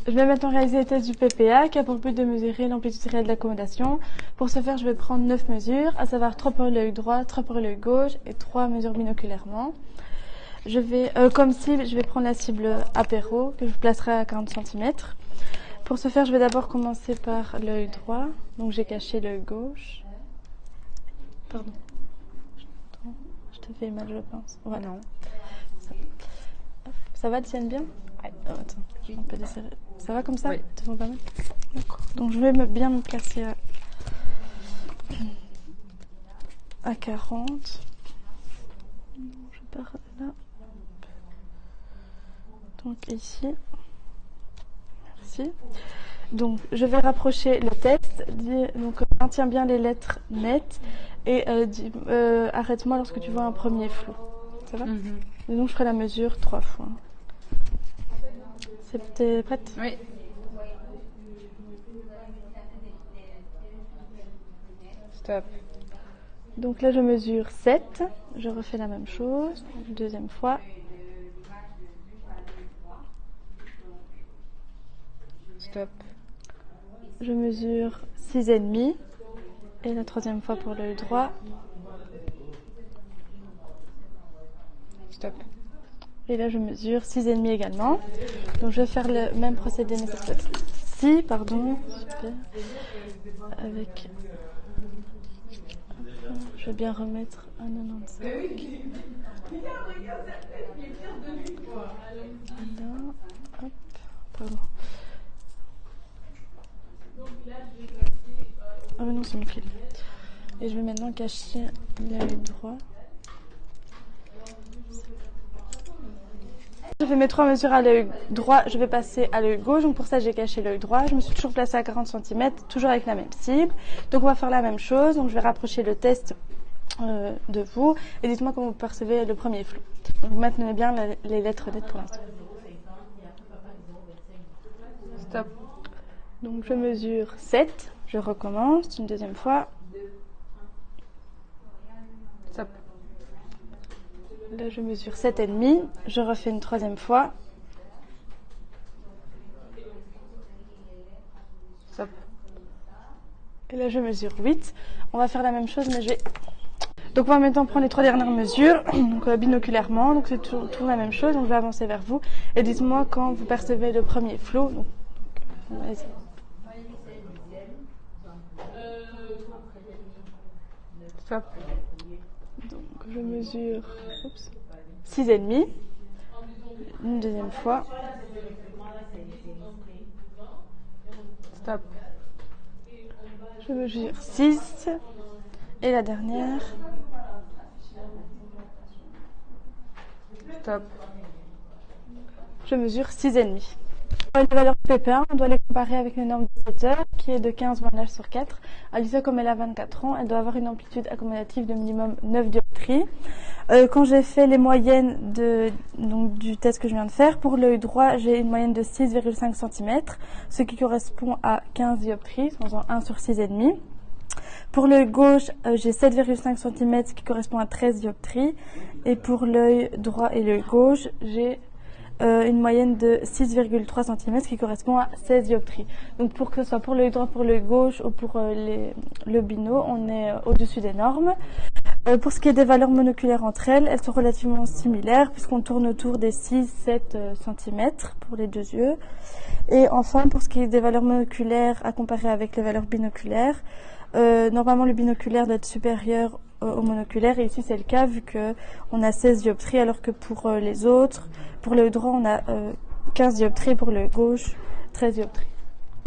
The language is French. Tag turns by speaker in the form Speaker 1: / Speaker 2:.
Speaker 1: Je vais maintenant réaliser les tests du PPA qui a pour but de mesurer l'amplitude réelle d'accommodation. Pour ce faire, je vais prendre 9 mesures, à savoir 3 pour l'œil droit, 3 pour l'œil gauche et 3 mesures binoculairement. Je vais, comme cible, je vais prendre la cible apéro que je placerai à 40 cm. Pour ce faire, je vais d'abord commencer par l'œil droit. Donc j'ai caché l'œil gauche. Pardon. Je te fais mal, je pense. Voilà.
Speaker 2: Non.
Speaker 1: Ça va, tienne bien?
Speaker 2: Ouais.
Speaker 1: Oh, attends, je vais un peu desserrer. Ça va comme ça?
Speaker 2: Oui.
Speaker 1: Tu vois pas mal? D'accord. Donc je vais bien me placer à 40. Je pars là. Donc ici. Merci. Donc je vais rapprocher le test. Donc maintiens bien les lettres nettes et arrête-moi lorsque tu vois un premier flou. Ça va? Et donc je ferai la mesure 3 fois. T'es prête?
Speaker 2: Oui. Stop.
Speaker 1: Donc là je mesure 7. Je refais la même chose. Deuxième fois.
Speaker 2: Stop.
Speaker 1: Je mesure 6,5. Et la troisième fois pour l'œil droit.
Speaker 2: Stop.
Speaker 1: Et là, je mesure 6,5 également. Donc, je vais faire le même procédé, mais cette fois-ci, pardon, super, avec, je vais bien remettre un 95. Là, hop, pardon. Ah mais non, c'est mon fil. Et je vais maintenant cacher l'œil droit. Je fais mes 3 mesures à l'œil droit, je vais passer à l'œil gauche, donc pour ça j'ai caché l'œil droit. Je me suis toujours placée à 40 cm, toujours avec la même cible. Donc on va faire la même chose, donc je vais rapprocher le test de vous et dites-moi comment vous percevez le premier flou. Donc maintenez bien les lettres nettes pour l'instant.
Speaker 2: Stop.
Speaker 1: Donc je mesure 7, je recommence une deuxième fois.
Speaker 2: Stop.
Speaker 1: Là, je mesure 7,5. Je refais une troisième fois.
Speaker 2: Stop.
Speaker 1: Et là, je mesure 8. On va faire la même chose, mais je vais... Donc, on va maintenant prendre les 3 dernières mesures, donc binoculairement. Donc, c'est toujours la même chose. Donc, je vais avancer vers vous. Et dites-moi quand vous percevez le premier flou. Donc, vas-y.
Speaker 2: Stop.
Speaker 1: Donc, je mesure 6,5. Une deuxième fois.
Speaker 2: Stop.
Speaker 1: Je mesure 6. Et la dernière.
Speaker 2: Stop.
Speaker 1: Je mesure 6,5. Les valeurs de PP1, on doit les comparer avec une norme de 7 heures qui est de 15 mois sur 4. Alicia, comme elle a 24 ans, elle doit avoir une amplitude accommodative de minimum 9 dioptries. Quand j'ai fait les moyennes du test que je viens de faire, pour l'œil droit, j'ai une moyenne de 6,5 cm, ce qui correspond à 15 dioptries, en faisant 1 sur 6,5. Pour l'œil gauche, j'ai 7,5 cm, ce qui correspond à 13 dioptries. Et pour l'œil droit et l'œil gauche, j'ai une moyenne de 6,3 cm, ce qui correspond à 16 dioptries. Donc pour que ce soit pour l'œil droit, pour l'œil gauche ou pour le bino, on est au-dessus des normes. Pour ce qui est des valeurs monoculaires entre elles, elles sont relativement similaires puisqu'on tourne autour des 6-7 cm pour les deux yeux. Et enfin, pour ce qui est des valeurs monoculaires à comparer avec les valeurs binoculaires, normalement le binoculaire doit être supérieur au monoculaire, et ici c'est le cas vu qu'on a 16 dioptries, alors que pour les autres, pour l'œil droit on a 15 dioptries, pour l'œil gauche 13 dioptries.